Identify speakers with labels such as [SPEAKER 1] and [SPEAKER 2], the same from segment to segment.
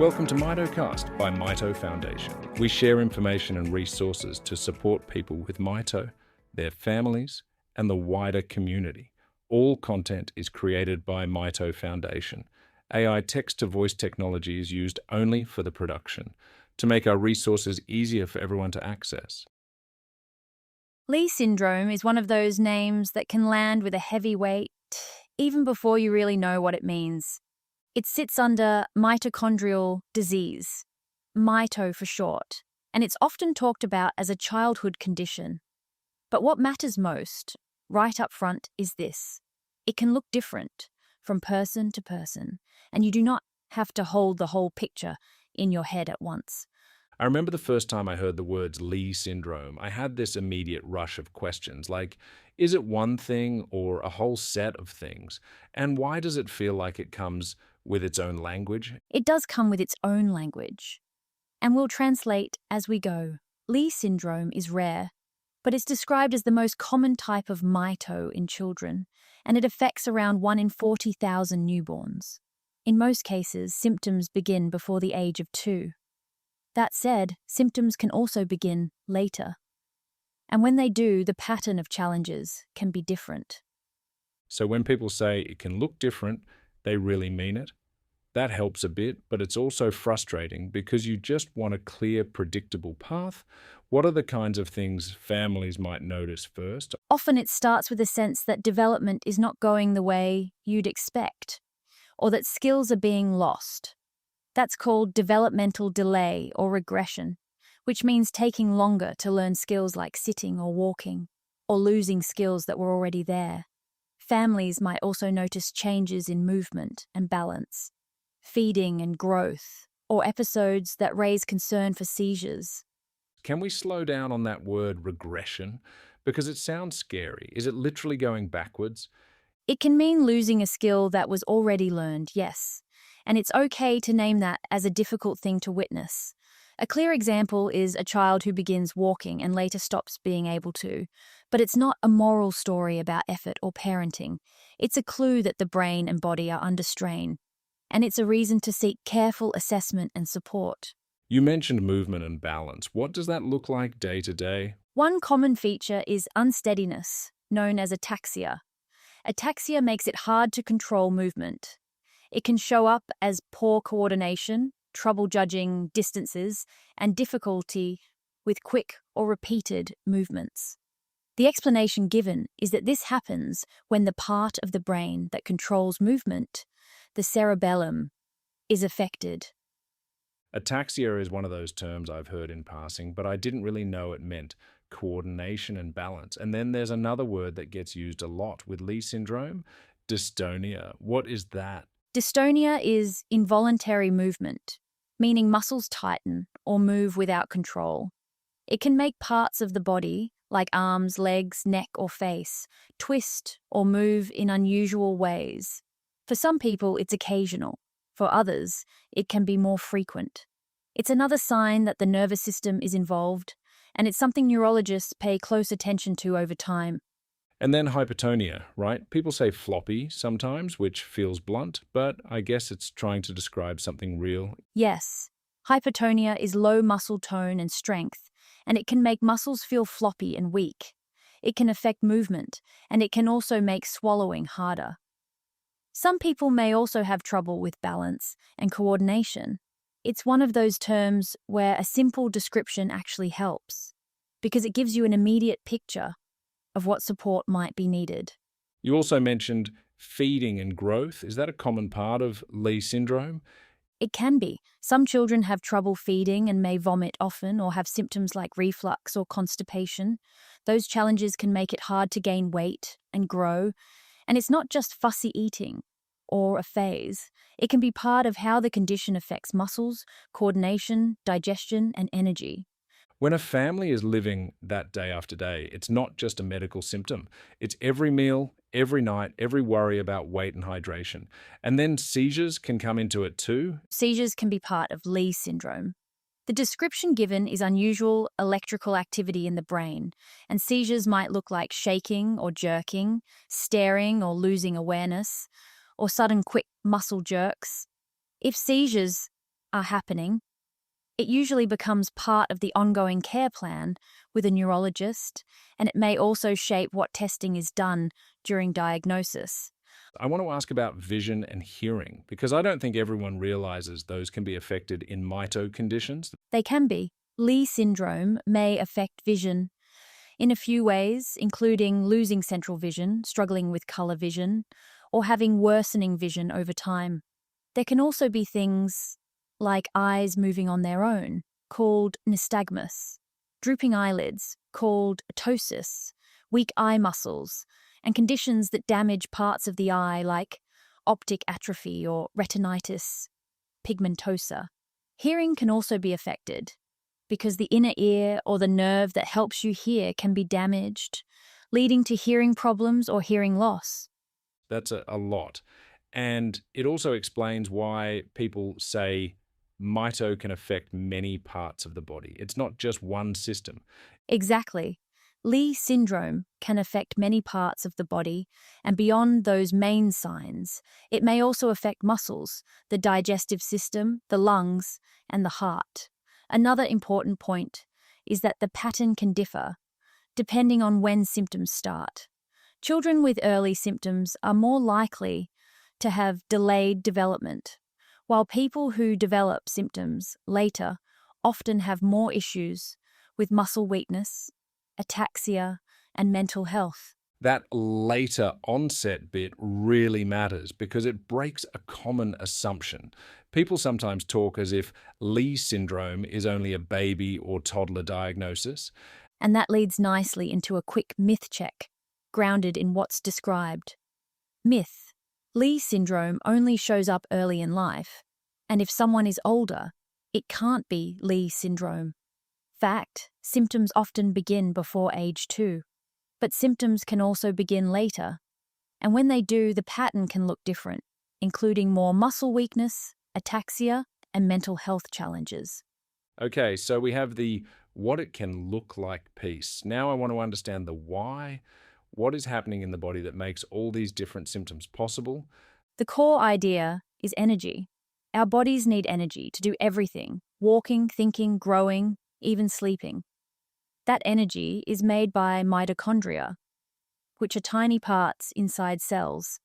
[SPEAKER 1] Welcome to MitoCast by Mito Foundation. We share information and resources to support people with Mito, their families, and the wider community. All content is created by Mito Foundation. AI text-to-voice technology is used only for the production to make our resources easier for everyone to access.
[SPEAKER 2] Leigh Syndrome is one of those names that can land with a heavy weight even before you really know what it means. It sits under mitochondrial disease, Mito for short, and it's often talked about as a childhood condition. But what matters most, right up front, is this. It can look different from person to person, and you do not have to hold the whole picture in your head at once.
[SPEAKER 1] I remember the first time I heard the words Leigh Syndrome, I had this immediate rush of questions like, is it one thing or a whole set of things? And why does it feel like it comes with its own language?
[SPEAKER 2] It does come with its own language, and we'll translate as we go. Leigh syndrome is rare, but it's described as the most common type of mito in children, and it affects around 1 in 40,000 newborns. In most cases, symptoms begin before the age of 2. That said, symptoms can also begin later. And when they do, the pattern of challenges can be different.
[SPEAKER 1] So when people say it can look different, they really mean it. That helps a bit, but it's also frustrating because you just want a clear, predictable path. What are the kinds of things families might notice first?
[SPEAKER 2] Often it starts with a sense that development is not going the way you'd expect, or that skills are being lost. That's called developmental delay or regression, which means taking longer to learn skills like sitting or walking, or losing skills that were already there. Families might also notice changes in movement and balance, feeding and growth, or episodes that raise concern for seizures.
[SPEAKER 1] Can we slow down on that word regression? Because it sounds scary. Is it literally going backwards?
[SPEAKER 2] It can mean losing a skill that was already learned, yes. And it's okay to name that as a difficult thing to witness. A clear example is a child who begins walking and later stops being able to. But it's not a moral story about effort or parenting. It's a clue that the brain and body are under strain. And it's a reason to seek careful assessment and support.
[SPEAKER 1] You mentioned movement and balance. What does that look like day to day?
[SPEAKER 2] One common feature is unsteadiness, known as ataxia. Ataxia makes it hard to control movement. It can show up as poor coordination, trouble judging distances, and difficulty with quick or repeated movements. The explanation given is that this happens when the part of the brain that controls movement, the cerebellum, is affected.
[SPEAKER 1] Ataxia is one of those terms I've heard in passing, but I didn't really know it meant coordination and balance. And then there's another word that gets used a lot with Leigh syndrome, dystonia. What is that?
[SPEAKER 2] Dystonia is involuntary movement, meaning muscles tighten or move without control. It can make parts of the body, like arms, legs, neck, or face, twist or move in unusual ways. For some people, it's occasional. For others, it can be more frequent. It's another sign that the nervous system is involved, and it's something neurologists pay close attention to over time.
[SPEAKER 1] And then hypertonia, right? People say floppy sometimes, which feels blunt, but I guess it's trying to describe something real.
[SPEAKER 2] Yes, hypertonia is low muscle tone and strength, and it can make muscles feel floppy and weak. It can affect movement, and it can also make swallowing harder. Some people may also have trouble with balance and coordination. It's one of those terms where a simple description actually helps, because it gives you an immediate picture of what support might be needed.
[SPEAKER 1] You also mentioned feeding and growth. Is that a common part of Leigh syndrome?
[SPEAKER 2] It can be. Some children have trouble feeding and may vomit often or have symptoms like reflux or constipation. Those challenges can make it hard to gain weight and grow. And it's not just fussy eating or a phase. It can be part of how the condition affects muscles, coordination, digestion, and energy.
[SPEAKER 1] When a family is living that day after day, it's not just a medical symptom. It's every meal, every night, every worry about weight and hydration. And then seizures can come into it too.
[SPEAKER 2] Seizures can be part of Leigh syndrome. The description given is unusual electrical activity in the brain, and seizures might look like shaking or jerking, staring or losing awareness, or sudden quick muscle jerks. If seizures are happening, it usually becomes part of the ongoing care plan with a neurologist, and it may also shape what testing is done during diagnosis.
[SPEAKER 1] I want to ask about vision and hearing because I don't think everyone realizes those can be affected in mito conditions.
[SPEAKER 2] They can be. Leigh syndrome may affect vision in a few ways, including losing central vision, struggling with color vision, or having worsening vision over time. There can also be things like eyes moving on their own, called nystagmus, drooping eyelids, called ptosis, weak eye muscles, and conditions that damage parts of the eye like optic atrophy or retinitis pigmentosa. Hearing can also be affected because the inner ear or the nerve that helps you hear can be damaged, leading to hearing problems or hearing loss.
[SPEAKER 1] That's a lot. And it also explains why people say mito can affect many parts of the body. It's not just one system.
[SPEAKER 2] Exactly. Leigh syndrome can affect many parts of the body, and beyond those main signs, it may also affect muscles, the digestive system, the lungs, and the heart. Another important point is that the pattern can differ depending on when symptoms start. Children with early symptoms are more likely to have delayed development, while people who develop symptoms later often have more issues with muscle weakness, ataxia, and mental health.
[SPEAKER 1] That later onset bit really matters because it breaks a common assumption. People sometimes talk as if Leigh syndrome is only a baby or toddler diagnosis.
[SPEAKER 2] And that leads nicely into a quick myth check, grounded in what's described. Myth: Leigh syndrome only shows up early in life, and if someone is older, it can't be Leigh syndrome. Fact: symptoms often begin before age 2, but symptoms can also begin later, and when they do, the pattern can look different, including more muscle weakness, ataxia, and mental health challenges.
[SPEAKER 1] Okay, so we have the what it can look like piece. Now I want to understand the why. What is happening in the body that makes all these different symptoms possible?
[SPEAKER 2] The core idea is energy. Our bodies need energy to do everything: walking, thinking, growing, even sleeping. That energy is made by mitochondria, which are tiny parts inside cells,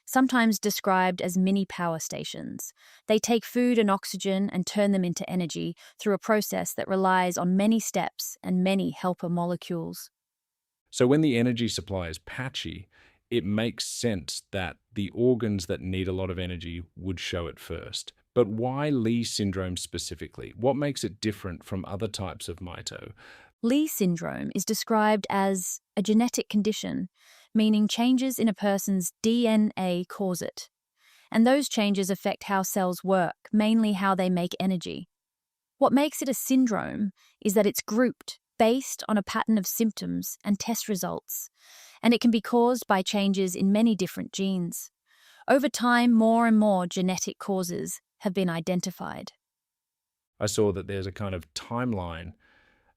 [SPEAKER 2] sometimes described as mini power stations. They take food and oxygen and turn them into energy through a process that relies on many steps and many helper molecules.
[SPEAKER 1] So when the energy supply is patchy, it makes sense that the organs that need a lot of energy would show it first. But why Leigh syndrome specifically? What makes it different from other types of mito?
[SPEAKER 2] Leigh syndrome is described as a genetic condition, meaning changes in a person's DNA cause it. And those changes affect how cells work, mainly how they make energy. What makes it a syndrome is that it's grouped based on a pattern of symptoms and test results, and it can be caused by changes in many different genes. Over time, more and more genetic causes have been identified.
[SPEAKER 1] I saw that there's a kind of timeline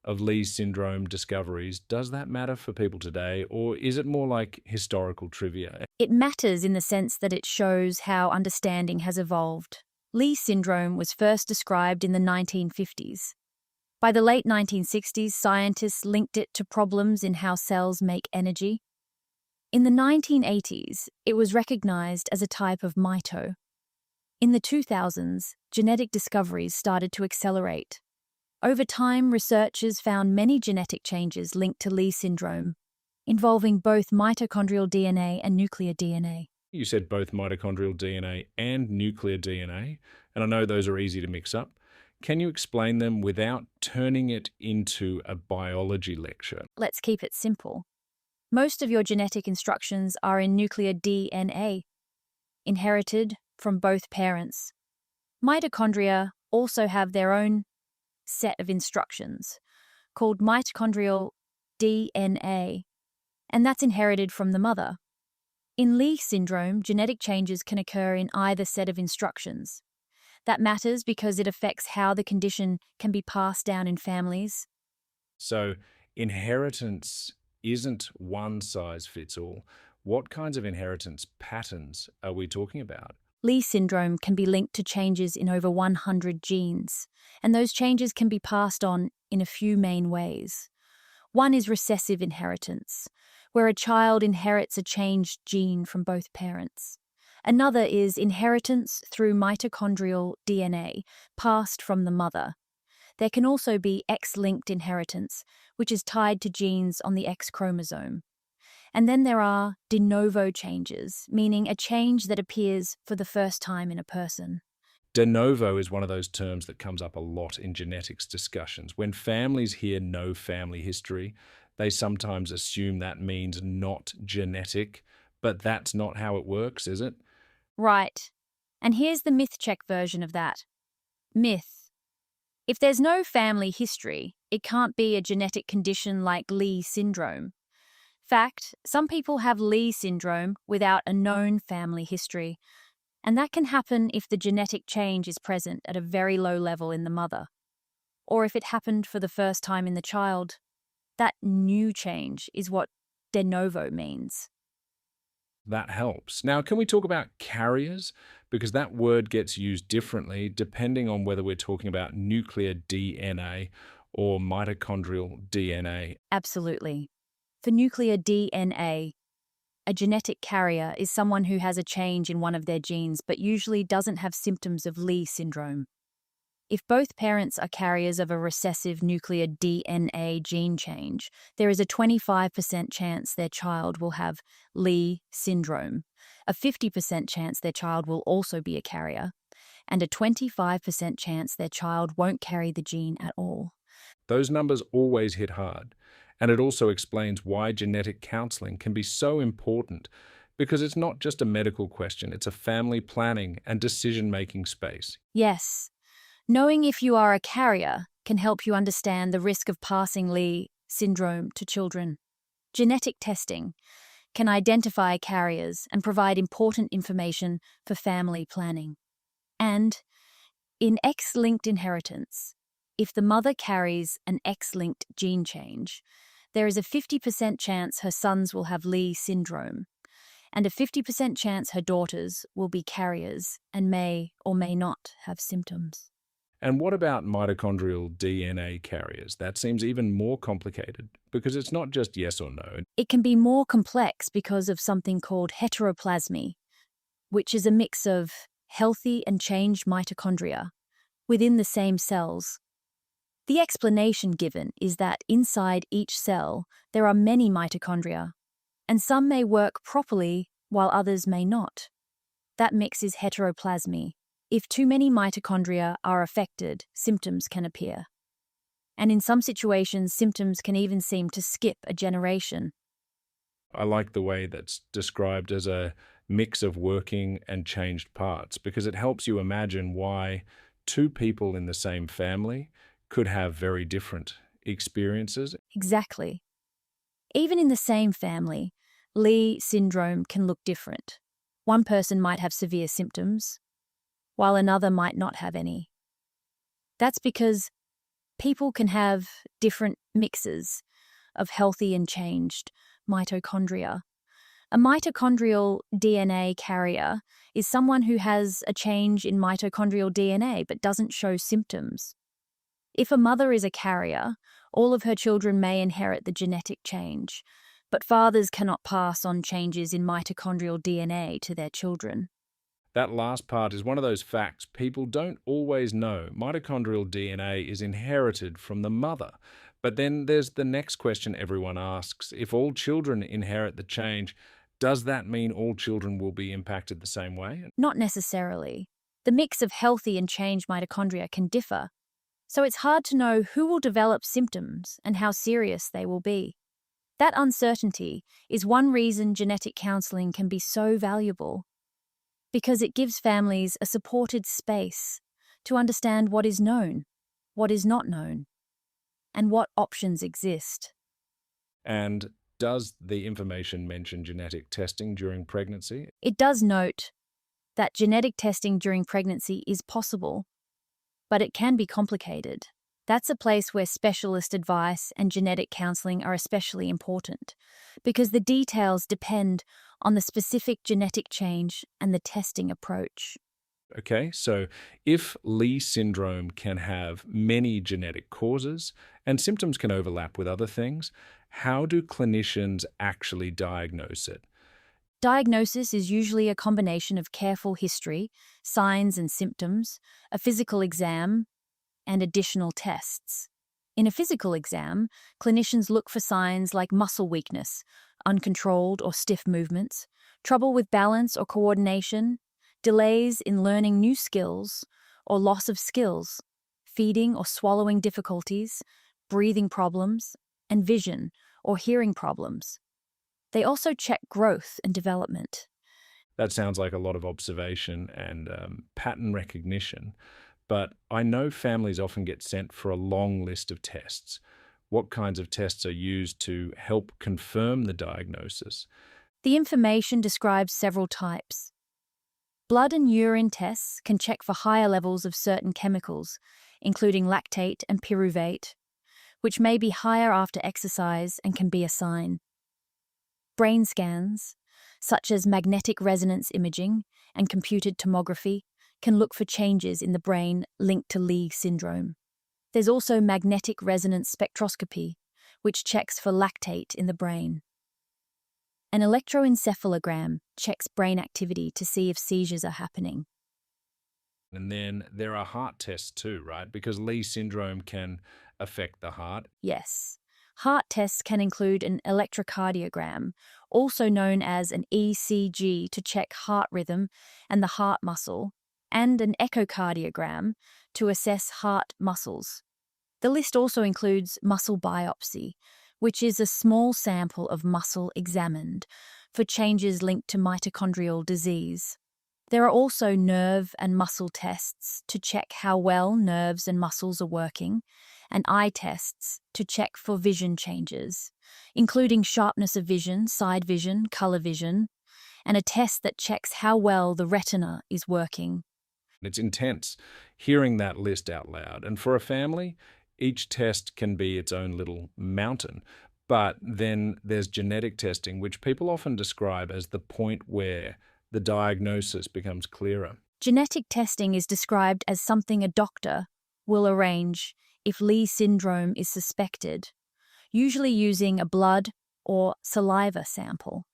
[SPEAKER 1] of Leigh syndrome discoveries. Does that matter for people today, or is it more like historical trivia?
[SPEAKER 2] It matters in the sense that it shows how understanding has evolved. Leigh syndrome was first described in the 1950s. By the late 1960s, scientists linked it to problems in how cells make energy. In the 1980s, it was recognized as a type of mito. In the 2000s, genetic discoveries started to accelerate. Over time, researchers found many genetic changes linked to Leigh syndrome, involving both mitochondrial DNA and nuclear DNA.
[SPEAKER 1] You said both mitochondrial DNA and nuclear DNA, and I know those are easy to mix up. Can you explain them without turning it into a biology lecture?
[SPEAKER 2] Let's keep it simple. Most of your genetic instructions are in nuclear DNA, inherited from both parents. Mitochondria also have their own set of instructions, called mitochondrial DNA, and that's inherited from the mother. In Leigh syndrome, genetic changes can occur in either set of instructions. That matters because it affects how the condition can be passed down in families.
[SPEAKER 1] So inheritance isn't one size fits all. What kinds of inheritance patterns are we talking about?
[SPEAKER 2] Leigh syndrome can be linked to changes in over 100 genes, and those changes can be passed on in a few main ways. One is recessive inheritance, where a child inherits a changed gene from both parents. Another is inheritance through mitochondrial DNA, passed from the mother. There can also be X-linked inheritance, which is tied to genes on the X chromosome. And then there are de novo changes, meaning a change that appears for the first time in a person.
[SPEAKER 1] De novo is one of those terms that comes up a lot in genetics discussions. When families hear no family history, they sometimes assume that means not genetic, but that's not how it works, is it?
[SPEAKER 2] Right. And here's the myth check version of that. Myth. If there's no family history, it can't be a genetic condition like Leigh syndrome. Fact, some people have Leigh syndrome without a known family history, and that can happen if the genetic change is present at a very low level in the mother, or if it happened for the first time in the child. That new change is what de novo means.
[SPEAKER 1] That helps. Now, can we talk about carriers? Because that word gets used differently depending on whether we're talking about nuclear DNA or mitochondrial DNA.
[SPEAKER 2] Absolutely. For nuclear DNA, a genetic carrier is someone who has a change in one of their genes but usually doesn't have symptoms of Leigh syndrome. If both parents are carriers of a recessive nuclear DNA gene change, there is a 25% chance their child will have Leigh syndrome, a 50% chance their child will also be a carrier, and a 25% chance their child won't carry the gene at all.
[SPEAKER 1] Those numbers always hit hard, and it also explains why genetic counseling can be so important, because it's not just a medical question, it's a family planning and decision-making space.
[SPEAKER 2] Yes. Knowing if you are a carrier can help you understand the risk of passing Leigh syndrome to children. Genetic testing can identify carriers and provide important information for family planning. And in X-linked inheritance, if the mother carries an X-linked gene change, there is a 50% chance her sons will have Leigh syndrome, and a 50% chance her daughters will be carriers and may or may not have symptoms.
[SPEAKER 1] And what about mitochondrial DNA carriers? That seems even more complicated because it's not just yes or no.
[SPEAKER 2] It can be more complex because of something called heteroplasmy, which is a mix of healthy and changed mitochondria within the same cells. The explanation given is that inside each cell there are many mitochondria, and some may work properly while others may not. That mix is heteroplasmy. If too many mitochondria are affected, symptoms can appear. And in some situations, symptoms can even seem to skip a generation.
[SPEAKER 1] I like the way that's described as a mix of working and changed parts because it helps you imagine why two people in the same family could have very different experiences.
[SPEAKER 2] Exactly. Even in the same family, Leigh syndrome can look different. One person might have severe symptoms, while another might not have any. That's because people can have different mixes of healthy and changed mitochondria. A mitochondrial DNA carrier is someone who has a change in mitochondrial DNA but doesn't show symptoms. If a mother is a carrier, all of her children may inherit the genetic change, but fathers cannot pass on changes in mitochondrial DNA to their children.
[SPEAKER 1] That last part is one of those facts people don't always know. Mitochondrial DNA is inherited from the mother. But then there's the next question everyone asks. If all children inherit the change, does that mean all children will be impacted the same way?
[SPEAKER 2] Not necessarily. The mix of healthy and changed mitochondria can differ, so it's hard to know who will develop symptoms and how serious they will be. That uncertainty is one reason genetic counseling can be so valuable, because it gives families a supported space to understand what is known, what is not known, and what options exist.
[SPEAKER 1] And does the information mention genetic testing during pregnancy?
[SPEAKER 2] It does note that genetic testing during pregnancy is possible, but it can be complicated. That's a place where specialist advice and genetic counseling are especially important, because the details depend on the specific genetic change and the testing approach.
[SPEAKER 1] Okay, so if Leigh syndrome can have many genetic causes and symptoms can overlap with other things, how do clinicians actually diagnose it?
[SPEAKER 2] Diagnosis is usually a combination of careful history, signs and symptoms, a physical exam, and additional tests. In a physical exam, clinicians look for signs like muscle weakness, uncontrolled or stiff movements, trouble with balance or coordination, delays in learning new skills, or loss of skills, feeding or swallowing difficulties, breathing problems, and vision or hearing problems. They also check growth and development.
[SPEAKER 1] That sounds like a lot of observation and pattern recognition, but I know families often get sent for a long list of tests. What kinds of tests are used to help confirm the diagnosis?
[SPEAKER 2] The information describes several types. Blood and urine tests can check for higher levels of certain chemicals, including lactate and pyruvate, which may be higher after exercise and can be a sign. Brain scans, such as magnetic resonance imaging and computed tomography, can look for changes in the brain linked to Leigh syndrome. There's also magnetic resonance spectroscopy, which checks for lactate in the brain. An electroencephalogram checks brain activity to see if seizures are happening.
[SPEAKER 1] And then there are heart tests too, right? Because Leigh syndrome can affect the heart.
[SPEAKER 2] Yes. Heart tests can include an electrocardiogram, also known as an ECG to check heart rhythm and the heart muscle, and an echocardiogram to assess heart muscles. The list also includes muscle biopsy, which is a small sample of muscle examined for changes linked to mitochondrial disease. There are also nerve and muscle tests to check how well nerves and muscles are working, and eye tests to check for vision changes, including sharpness of vision, side vision, color vision, and a test that checks how well the retina is working.
[SPEAKER 1] It's intense hearing that list out loud. And for a family, each test can be its own little mountain. But then there's genetic testing, which people often describe as the point where the diagnosis becomes clearer.
[SPEAKER 2] Genetic testing is described as something a doctor will arrange if Leigh syndrome is suspected, usually using a blood or saliva sample.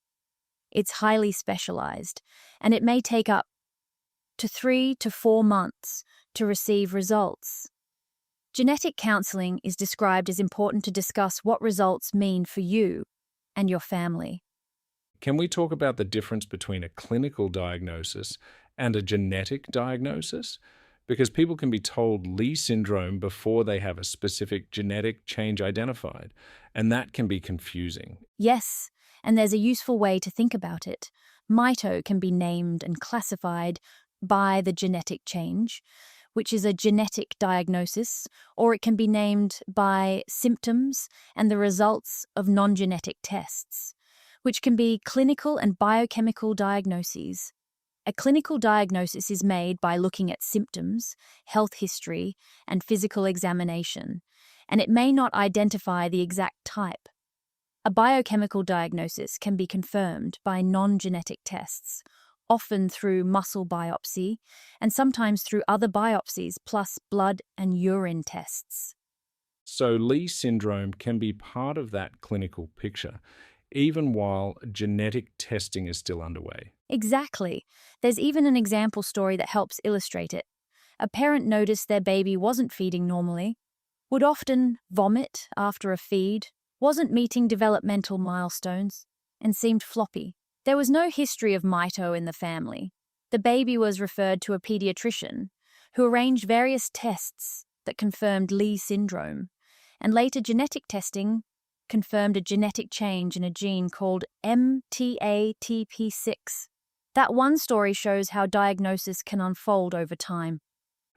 [SPEAKER 2] It's highly specialized, and it may take up to 3 to 4 months to receive results. Genetic counseling is described as important to discuss what results mean for you and your family.
[SPEAKER 1] Can we talk about the difference between a clinical diagnosis and a genetic diagnosis? Because people can be told Leigh syndrome before they have a specific genetic change identified, and that can be confusing.
[SPEAKER 2] Yes, and there's a useful way to think about it. Mito can be named and classified by the genetic change, which is a genetic diagnosis, or it can be named by symptoms and the results of non-genetic tests, which can be clinical and biochemical diagnoses. A clinical diagnosis is made by looking at symptoms, health history, and physical examination, and it may not identify the exact type. A biochemical diagnosis can be confirmed by non-genetic tests, often through muscle biopsy, and sometimes through other biopsies plus blood and urine tests.
[SPEAKER 1] So Leigh syndrome can be part of that clinical picture, even while genetic testing is still underway.
[SPEAKER 2] Exactly. There's even an example story that helps illustrate it. A parent noticed their baby wasn't feeding normally, would often vomit after a feed, wasn't meeting developmental milestones, and seemed floppy. There was no history of Mito in the family. The baby was referred to a pediatrician, who arranged various tests that confirmed Leigh syndrome, and later genetic testing confirmed a genetic change in a gene called MTATP6. That one story shows how diagnosis can unfold over time.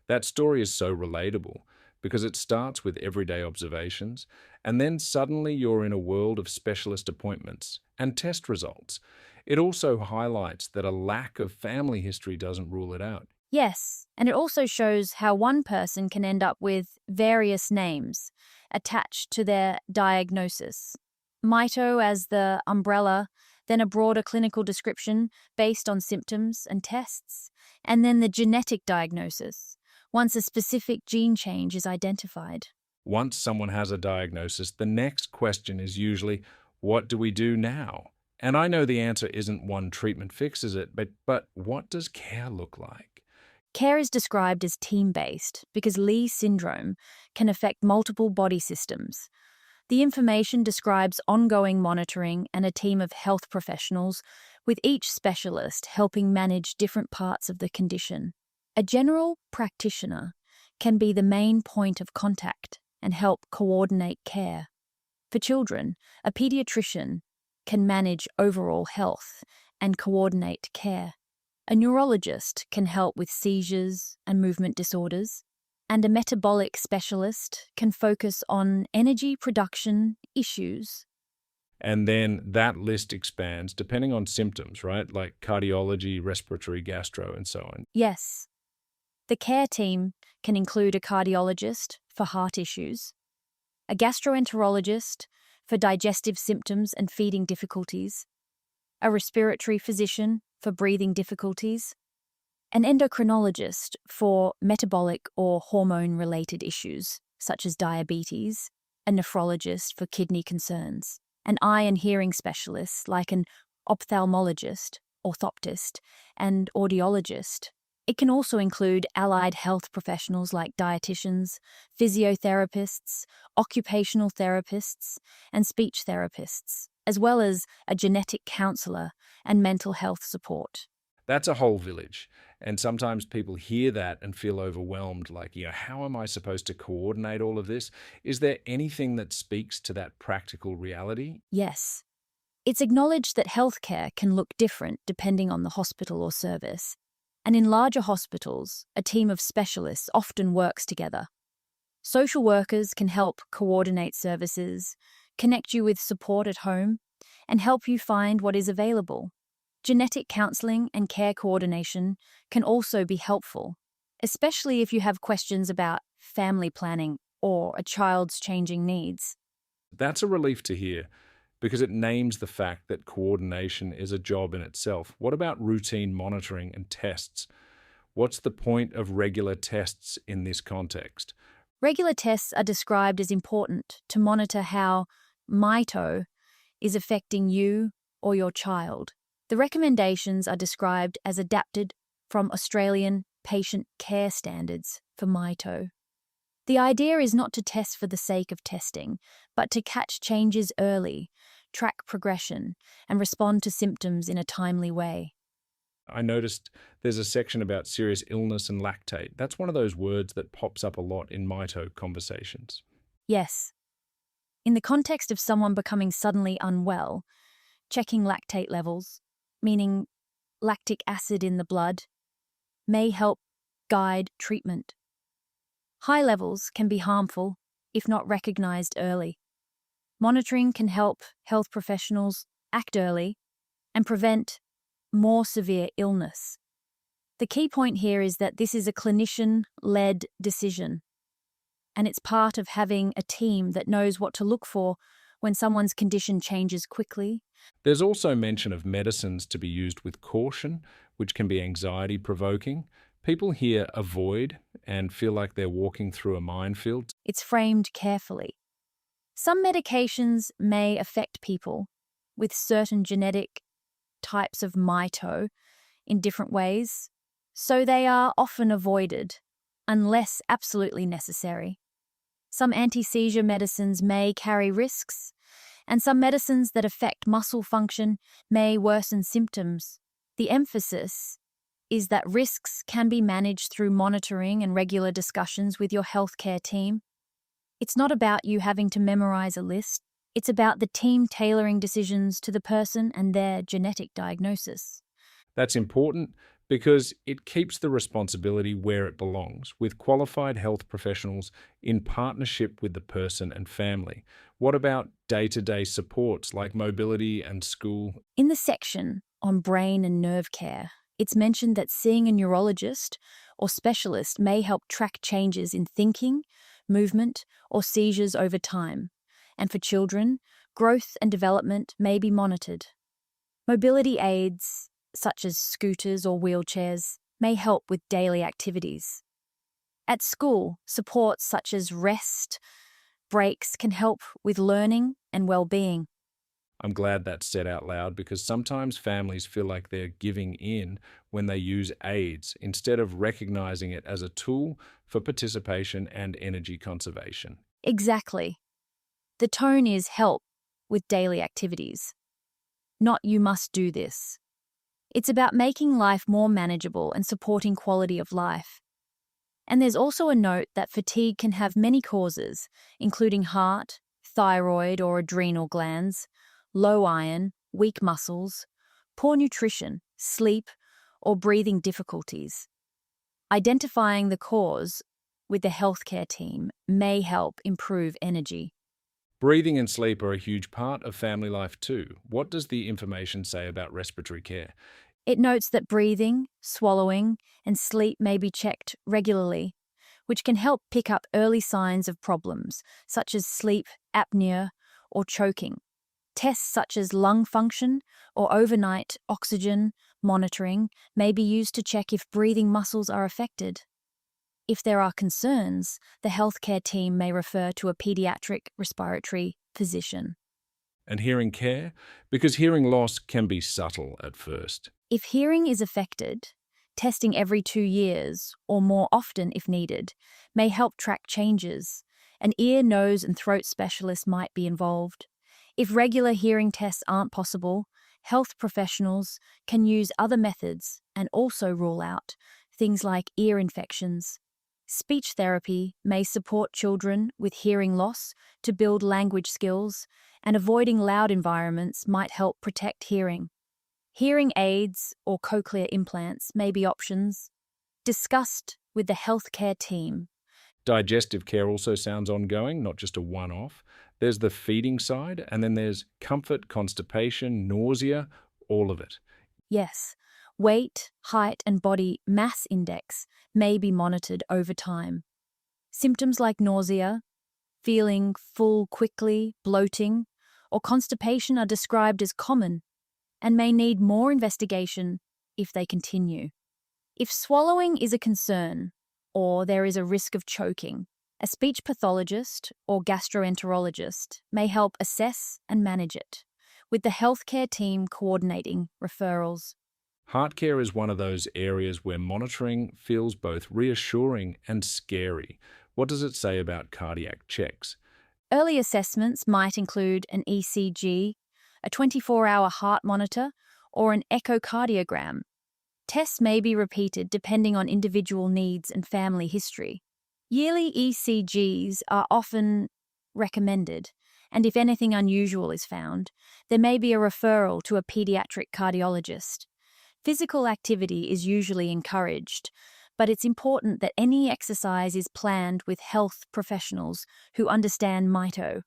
[SPEAKER 1] That story is so relatable because it starts with everyday observations, and then suddenly you're in a world of specialist appointments and test results. It also highlights that a lack of family history doesn't rule it out.
[SPEAKER 2] Yes, and it also shows how one person can end up with various names attached to their diagnosis. Mito as the umbrella, then a broader clinical description based on symptoms and tests, and then the genetic diagnosis, once a specific gene change is identified.
[SPEAKER 1] Once someone has a diagnosis, the next question is usually, what do we do now? And I know the answer isn't one treatment fixes it, but what does care look like?
[SPEAKER 2] Care is described as team-based because Leigh syndrome can affect multiple body systems. The information describes ongoing monitoring and a team of health professionals, with each specialist helping manage different parts of the condition. A general practitioner can be the main point of contact and help coordinate care. For children, a pediatrician can manage overall health and coordinate care. A neurologist can help with seizures and movement disorders, and a metabolic specialist can focus on energy production issues.
[SPEAKER 1] And then that list expands depending on symptoms, right? Like cardiology, respiratory, gastro, and so on.
[SPEAKER 2] Yes, the care team can include a cardiologist for heart issues, a gastroenterologist for digestive symptoms and feeding difficulties, a respiratory physician for breathing difficulties, an endocrinologist for metabolic or hormone-related issues, such as diabetes, a nephrologist for kidney concerns, an eye and hearing specialist like an ophthalmologist, orthoptist, and audiologist. It can also include allied health professionals like dietitians, physiotherapists, occupational therapists, and speech therapists, as well as a genetic counselor and mental health support.
[SPEAKER 1] That's a whole village. And sometimes people hear that and feel overwhelmed, like, how am I supposed to coordinate all of this? Is there anything that speaks to that practical reality?
[SPEAKER 2] Yes. It's acknowledged that healthcare can look different depending on the hospital or service. And in larger hospitals, a team of specialists often works together. Social workers can help coordinate services, connect you with support at home, and help you find what is available. Genetic counseling and care coordination can also be helpful, especially if you have questions about family planning or a child's changing needs.
[SPEAKER 1] That's a relief to hear, because it names the fact that coordination is a job in itself. What about routine monitoring and tests? What's the point of regular tests in this context?
[SPEAKER 2] Regular tests are described as important to monitor how Mito is affecting you or your child. The recommendations are described as adapted from Australian patient care standards for Mito. The idea is not to test for the sake of testing, but to catch changes early, track progression, and respond to symptoms in a timely way.
[SPEAKER 1] I noticed there's a section about serious illness and lactate. That's one of those words that pops up a lot in Mito conversations.
[SPEAKER 2] Yes. In the context of someone becoming suddenly unwell, checking lactate levels, meaning lactic acid in the blood, may help guide treatment. High levels can be harmful if not recognized early. Monitoring can help health professionals act early and prevent more severe illness. The key point here is that this is a clinician-led decision, and it's part of having a team that knows what to look for when someone's condition changes quickly.
[SPEAKER 1] There's also mention of medicines to be used with caution, which can be anxiety-provoking. People hear avoid and feel like they're walking through a minefield.
[SPEAKER 2] It's framed carefully. Some medications may affect people with certain genetic types of Mito in different ways, so they are often avoided unless absolutely necessary. Some anti-seizure medicines may carry risks, and some medicines that affect muscle function may worsen symptoms. The emphasis is that risks can be managed through monitoring and regular discussions with your healthcare team. It's not about you having to memorize a list. It's about the team tailoring decisions to the person and their genetic diagnosis.
[SPEAKER 1] That's important because it keeps the responsibility where it belongs, with qualified health professionals in partnership with the person and family. What about day-to-day supports like mobility and school?
[SPEAKER 2] In the section on brain and nerve care, it's mentioned that seeing a neurologist or specialist may help track changes in thinking, movement, or seizures over time. And for children, growth and development may be monitored. Mobility aids, such as scooters or wheelchairs, may help with daily activities. At school, supports such as rest, breaks can help with learning and well-being.
[SPEAKER 1] I'm glad that's said out loud because sometimes families feel like they're giving in when they use aids instead of recognizing it as a tool for participation and energy conservation.
[SPEAKER 2] Exactly. The tone is help with daily activities, not you must do this. It's about making life more manageable and supporting quality of life. And there's also a note that fatigue can have many causes, including heart, thyroid or adrenal glands, low iron, weak muscles, poor nutrition, sleep, or breathing difficulties. Identifying the cause with the healthcare team may help improve energy.
[SPEAKER 1] Breathing and sleep are a huge part of family life too. What does the information say about respiratory care?
[SPEAKER 2] It notes that breathing, swallowing, and sleep may be checked regularly, which can help pick up early signs of problems, such as sleep apnea or choking. Tests such as lung function or overnight oxygen monitoring may be used to check if breathing muscles are affected. If there are concerns, the healthcare team may refer to a pediatric respiratory physician.
[SPEAKER 1] And hearing care? Because hearing loss can be subtle at first.
[SPEAKER 2] If hearing is affected, testing every 2 years, or more often if needed, may help track changes. An ear, nose, and throat specialist might be involved. If regular hearing tests aren't possible, health professionals can use other methods and also rule out things like ear infections. Speech therapy may support children with hearing loss to build language skills, and avoiding loud environments might help protect hearing. Hearing aids or cochlear implants may be options discussed with the healthcare team.
[SPEAKER 1] Digestive care also sounds ongoing, not just a one-off. There's the feeding side, and then there's comfort, constipation, nausea, all of it.
[SPEAKER 2] Yes, weight, height, and body mass index may be monitored over time. Symptoms like nausea, feeling full quickly, bloating, or constipation are described as common and may need more investigation if they continue. If swallowing is a concern, or there is a risk of choking, a speech pathologist or gastroenterologist may help assess and manage it, with the healthcare team coordinating referrals.
[SPEAKER 1] Heart care is one of those areas where monitoring feels both reassuring and scary. What does it say about cardiac checks?
[SPEAKER 2] Early assessments might include an ECG, a 24-hour heart monitor, or an echocardiogram. Tests may be repeated depending on individual needs and family history. Yearly ECGs are often recommended, and if anything unusual is found, there may be a referral to a pediatric cardiologist. Physical activity is usually encouraged, but it's important that any exercise is planned with health professionals who understand Mito.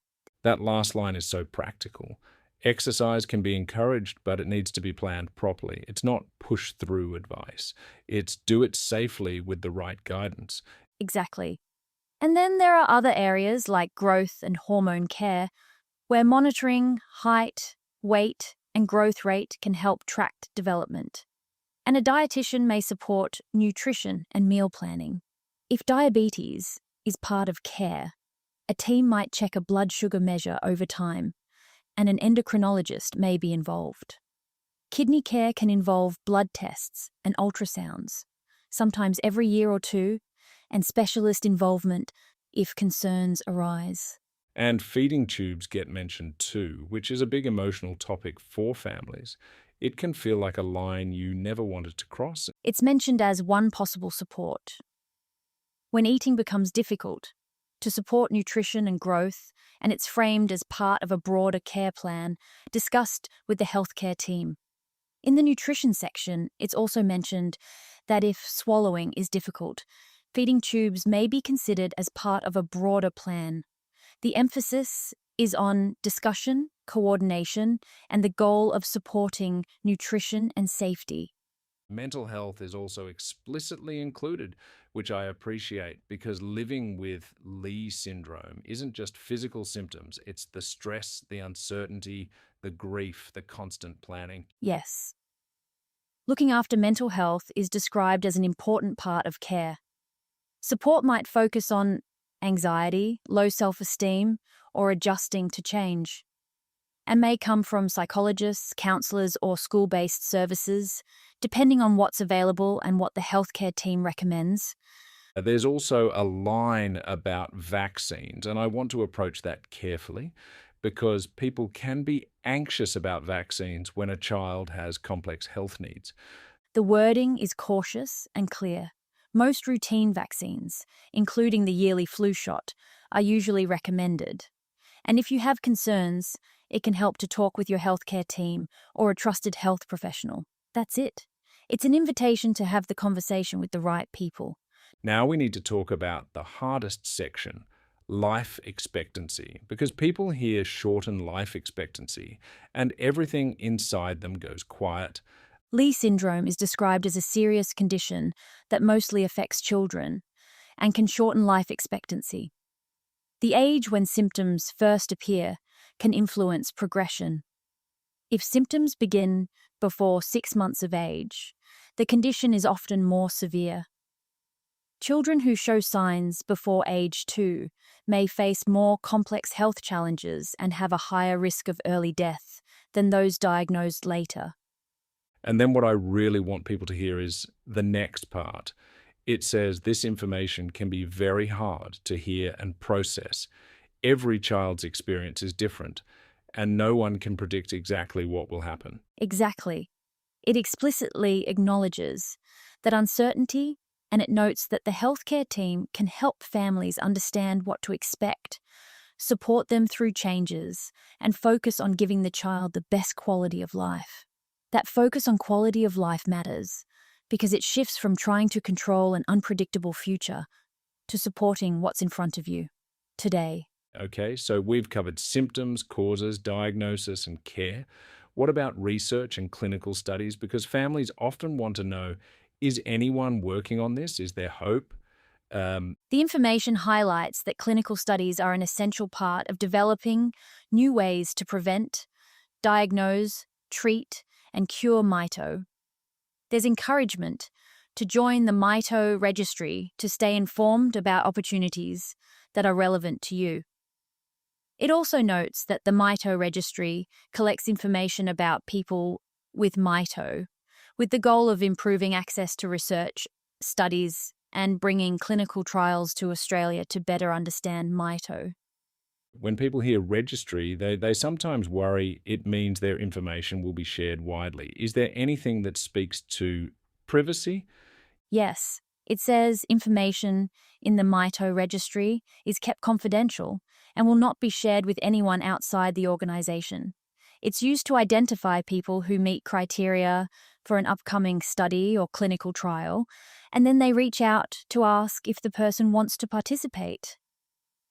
[SPEAKER 1] That last line is so practical. Exercise can be encouraged, but it needs to be planned properly. It's not push-through advice. It's do it safely with the right guidance.
[SPEAKER 2] Exactly. And then there are other areas like growth and hormone care, where monitoring height, weight, and growth rate can help track development. And a dietitian may support nutrition and meal planning. If diabetes is part of care, a team might check a blood sugar measure over time, and an endocrinologist may be involved. Kidney care can involve blood tests and ultrasounds, sometimes every year or two, and specialist involvement if concerns arise.
[SPEAKER 1] And feeding tubes get mentioned too, which is a big emotional topic for families. It can feel like a line you never wanted to cross.
[SPEAKER 2] It's mentioned as one possible support. When eating becomes difficult, to support nutrition and growth, and it's framed as part of a broader care plan discussed with the healthcare team. In the nutrition section, it's also mentioned that if swallowing is difficult, feeding tubes may be considered as part of a broader plan. The emphasis is on discussion, coordination, and the goal of supporting nutrition and safety.
[SPEAKER 1] Mental health is also explicitly included, which I appreciate because living with Leigh syndrome isn't just physical symptoms, it's the stress, the uncertainty, the grief, the constant planning.
[SPEAKER 2] Yes. Looking after mental health is described as an important part of care. Support might focus on anxiety, low self-esteem, or adjusting to change, and may come from psychologists, counselors, or school-based services, depending on what's available and what the healthcare team recommends.
[SPEAKER 1] There's also a line about vaccines, and I want to approach that carefully because people can be anxious about vaccines when a child has complex health needs.
[SPEAKER 2] The wording is cautious and clear. Most routine vaccines, including the yearly flu shot, are usually recommended. And if you have concerns, it can help to talk with your healthcare team or a trusted health professional. That's it. It's an invitation to have the conversation with the right people.
[SPEAKER 1] Now we need to talk about the hardest section, life expectancy, because people hear shorten life expectancy and everything inside them goes quiet.
[SPEAKER 2] Leigh syndrome is described as a serious condition that mostly affects children and can shorten life expectancy. The age when symptoms first appear can influence progression. If symptoms begin before 6 months of age, the condition is often more severe. Children who show signs before age 2 may face more complex health challenges and have a higher risk of early death than those diagnosed later.
[SPEAKER 1] And then what I really want people to hear is the next part. It says this information can be very hard to hear and process. Every child's experience is different, and no one can predict exactly what will happen.
[SPEAKER 2] Exactly. It explicitly acknowledges that uncertainty, and it notes that the healthcare team can help families understand what to expect, support them through changes, and focus on giving the child the best quality of life. That focus on quality of life matters because it shifts from trying to control an unpredictable future to supporting what's in front of you today.
[SPEAKER 1] Okay, so we've covered symptoms, causes, diagnosis, and care. What about research and clinical studies? Because families often want to know, is anyone working on this? Is there hope?
[SPEAKER 2] The information highlights that clinical studies are an essential part of developing new ways to prevent, diagnose, treat, and cure Mito. There's encouragement to join the Mito registry to stay informed about opportunities that are relevant to you. It also notes that the Mito registry collects information about people with Mito, with the goal of improving access to research, studies, and bringing clinical trials to Australia to better understand Mito.
[SPEAKER 1] When people hear registry, they sometimes worry it means their information will be shared widely. Is there anything that speaks to privacy?
[SPEAKER 2] Yes, it says information in the Mito registry is kept confidential and will not be shared with anyone outside the organisation. It's used to identify people who meet criteria for an upcoming study or clinical trial, and then they reach out to ask if the person wants to participate.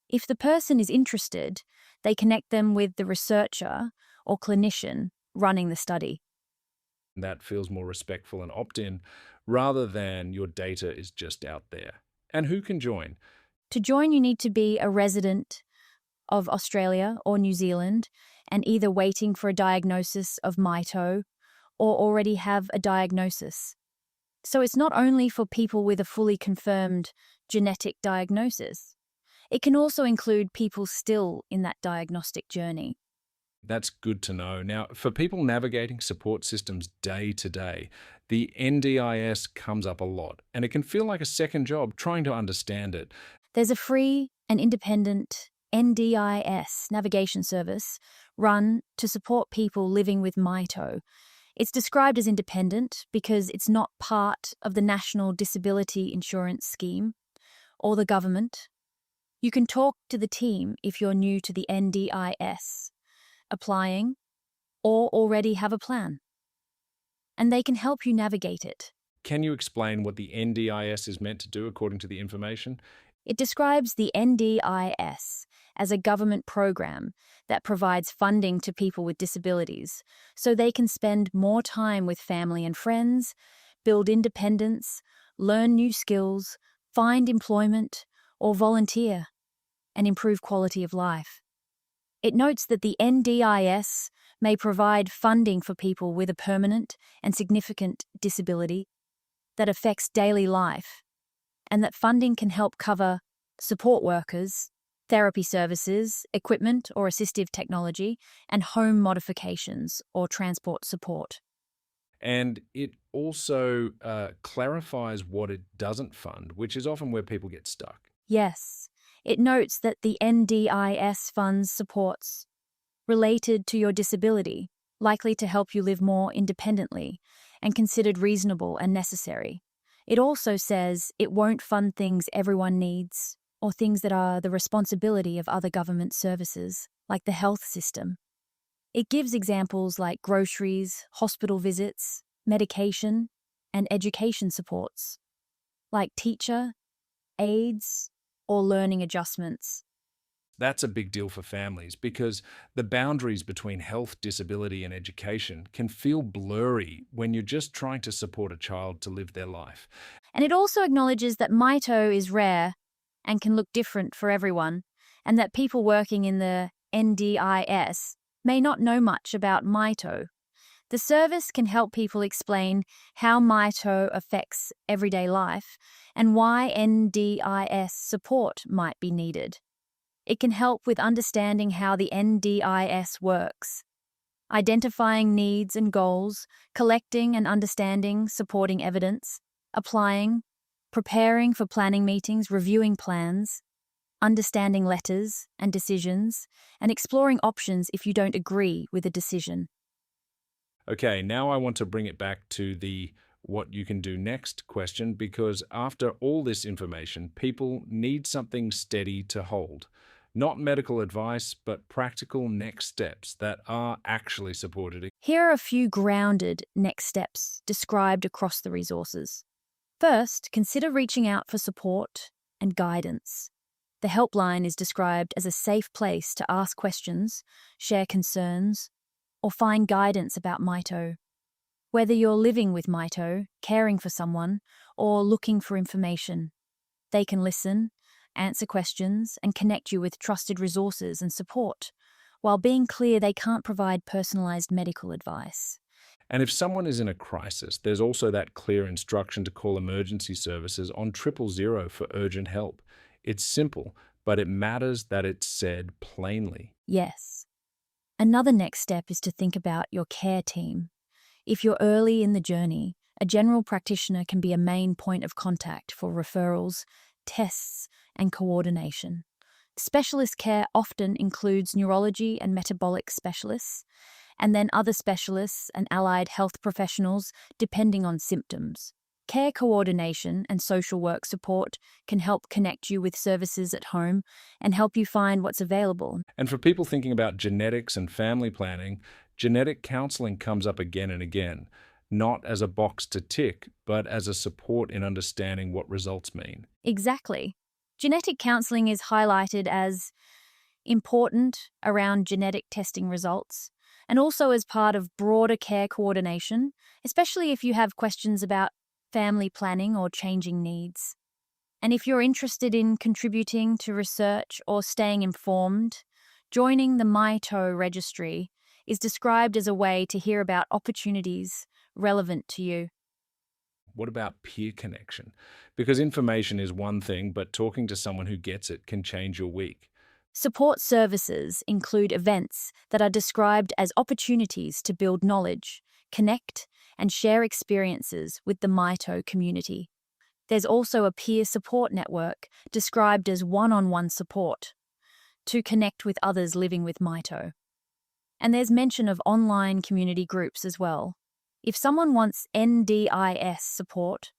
[SPEAKER 2] If the person is interested, they connect them with the researcher or clinician running the study.
[SPEAKER 1] That feels more respectful and opt-in rather than your data is just out there. And who can join?
[SPEAKER 2] To join, you need to be a resident of Australia or New Zealand and either waiting for a diagnosis of Mito or already have a diagnosis. So it's not only for people with a fully confirmed genetic diagnosis. It can also include people still in that diagnostic journey.
[SPEAKER 1] That's good to know. Now, for people navigating support systems day to day, the NDIS comes up a lot, and it can feel like a second job trying to understand it.
[SPEAKER 2] There's a free and independent NDIS navigation service run to support people living with Mito. It's described as independent because it's not part of the National Disability Insurance Scheme or the government. You can talk to the team if you're new to the NDIS, applying, or already have a plan. And they can help you navigate it.
[SPEAKER 1] Can you explain what the NDIS is meant to do according to the information?
[SPEAKER 2] It describes the NDIS as a government program that provides funding to people with disabilities so they can spend more time with family and friends, build independence, learn new skills, find employment, or volunteer, and improve quality of life. It notes that the NDIS may provide funding for people with a permanent and significant disability that affects daily life, and that funding can help cover support workers, therapy services, equipment or assistive technology, and home modifications or transport support.
[SPEAKER 1] And it also clarifies what it doesn't fund, which is often where people get stuck.
[SPEAKER 2] Yes, it notes that the NDIS funds supports related to your disability, likely to help you live more independently and considered reasonable and necessary. It also says it won't fund things everyone needs or things that are the responsibility of other government services, like the health system. It gives examples like groceries, hospital visits, medication, and education supports, like teacher, aides, or learning adjustments.
[SPEAKER 1] That's a big deal for families because the boundaries between health, disability, and education can feel blurry when you're just trying to support a child to live their life.
[SPEAKER 2] And it also acknowledges that Mito is rare and can look different for everyone, and that people working in the NDIS may not know much about Mito. The service can help people explain how Mito affects everyday life and why NDIS support might be needed. It can help with understanding how the NDIS works, identifying needs and goals, collecting and understanding supporting evidence, applying, preparing for planning meetings, reviewing plans, understanding letters and decisions, and exploring options if you don't agree with a decision.
[SPEAKER 1] Okay, now I want to bring it back to the what you can do next question, because after all this information, people need something steady to hold. Not medical advice, but practical next steps that are actually supported.
[SPEAKER 2] Here are a few grounded next steps described across the resources. First, consider reaching out for support and guidance. The helpline is described as a safe place to ask questions, share concerns, or find guidance about Mito. Whether you're living with Mito, caring for someone, or looking for information, they can listen, answer questions, and connect you with trusted resources and support, while being clear they can't provide personalized medical advice.
[SPEAKER 1] And if someone is in a crisis, there's also that clear instruction to call emergency services on 000 for urgent help. It's simple, but it matters that it's said plainly.
[SPEAKER 2] Yes. Another next step is to think about your care team. If you're early in the journey, a general practitioner can be a main point of contact for referrals, tests, and coordination. Specialist care often includes neurology and metabolic specialists, and then other specialists and allied health professionals depending on symptoms. Care coordination and social work support can help connect you with services at home and help you find what's available.
[SPEAKER 1] And for people thinking about genetics and family planning, genetic counseling comes up again and again, not as a box to tick, but as a support in understanding what results mean.
[SPEAKER 2] Exactly. Genetic counseling is highlighted as important around genetic testing results and also as part of broader care coordination, especially if you have questions about family planning or changing needs. And if you're interested in contributing to research or staying informed, joining the Mito registry is described as a way to hear about opportunities relevant to you.
[SPEAKER 1] What about peer connection? Because information is one thing, but talking to someone who gets it can change your week.
[SPEAKER 2] Support services include events that are described as opportunities to build knowledge, connect, and share experiences with the Mito community. There's also a peer support network described as one-on-one support to connect with others living with Mito. And there's mention of online community groups as well. If someone wants NDIS support,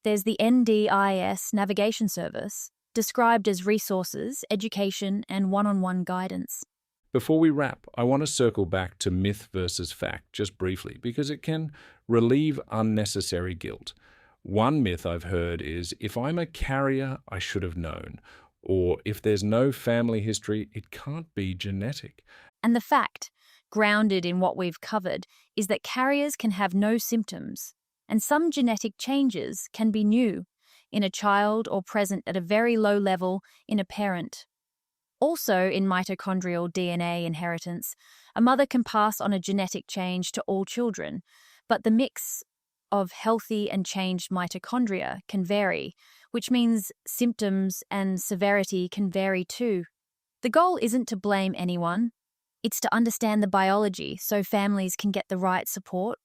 [SPEAKER 2] there's the NDIS navigation service, described as resources, education, and one-on-one guidance.
[SPEAKER 1] Before we wrap, I want to circle back to myth versus fact just briefly, because it can relieve unnecessary guilt. One myth I've heard is, if I'm a carrier, I should have known. Or if there's no family history, it can't be genetic.
[SPEAKER 2] And the fact, grounded in what we've covered, is that carriers can have no symptoms, and some genetic changes can be new in a child or present at a very low level in a parent. Also, in mitochondrial DNA inheritance, a mother can pass on a genetic change to all children, but the mix of healthy and changed mitochondria can vary, which means symptoms and severity can vary too. The goal isn't to blame anyone, it's to understand the biology so families can get the right support.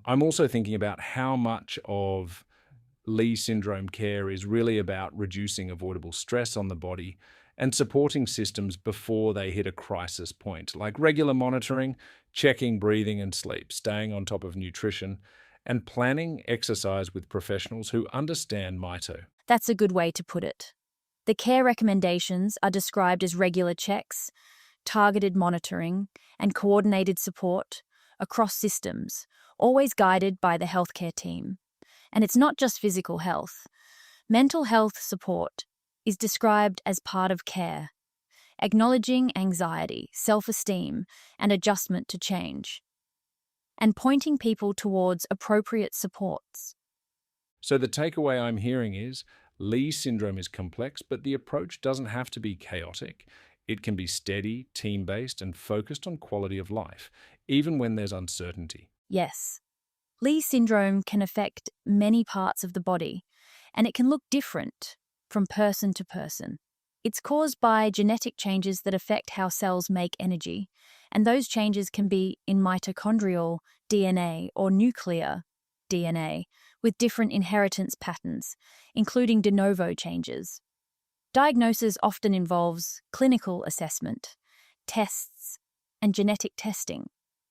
[SPEAKER 1] I'm also thinking about how much of Leigh syndrome care is really about reducing avoidable stress on the body and supporting systems before they hit a crisis point, like regular monitoring, checking breathing and sleep, staying on top of nutrition, and planning exercise with professionals who understand Mito.
[SPEAKER 2] That's a good way to put it. The care recommendations are described as regular checks, targeted monitoring, and coordinated support across systems, always guided by the healthcare team. And it's not just physical health. Mental health support is described as part of care, acknowledging anxiety, self-esteem, and adjustment to change, and pointing people towards appropriate supports.
[SPEAKER 1] So the takeaway I'm hearing is Leigh syndrome is complex, but the approach doesn't have to be chaotic. It can be steady, team-based, and focused on quality of life, even when there's uncertainty.
[SPEAKER 2] Yes, Leigh syndrome can affect many parts of the body, and it can look different from person to person. It's caused by genetic changes that affect how cells make energy, and those changes can be in mitochondrial DNA or nuclear DNA, with different inheritance patterns, including de novo changes. Diagnosis often involves clinical assessment, tests, and genetic testing,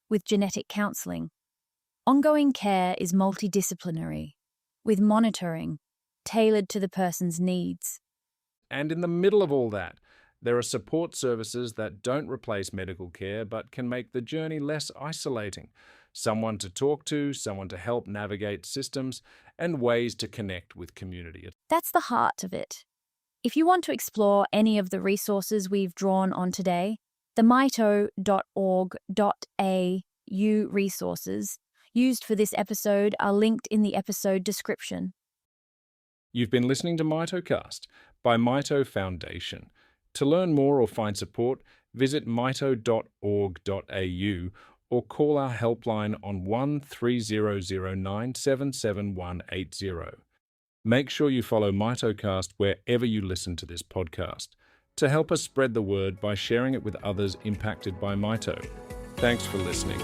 [SPEAKER 2] with genetic counseling. Ongoing care is multidisciplinary, with monitoring tailored to the person's needs.
[SPEAKER 1] And in the middle of all that, there are support services that don't replace medical care but can make the journey less isolating. Someone to talk to, someone to help navigate systems, and ways to connect with community.
[SPEAKER 2] That's the heart of it. If you want to explore any of the resources we've drawn on today, the mito.org.au resources used for this episode are linked in the episode description.
[SPEAKER 1] You've been listening to MitoCast by Mito Foundation. To learn more or find support, visit mito.org.au or call our helpline on 1300977180. Make sure you follow MitoCast wherever you listen to this podcast to help us spread the word by sharing it with others impacted by Mito. Thanks for listening.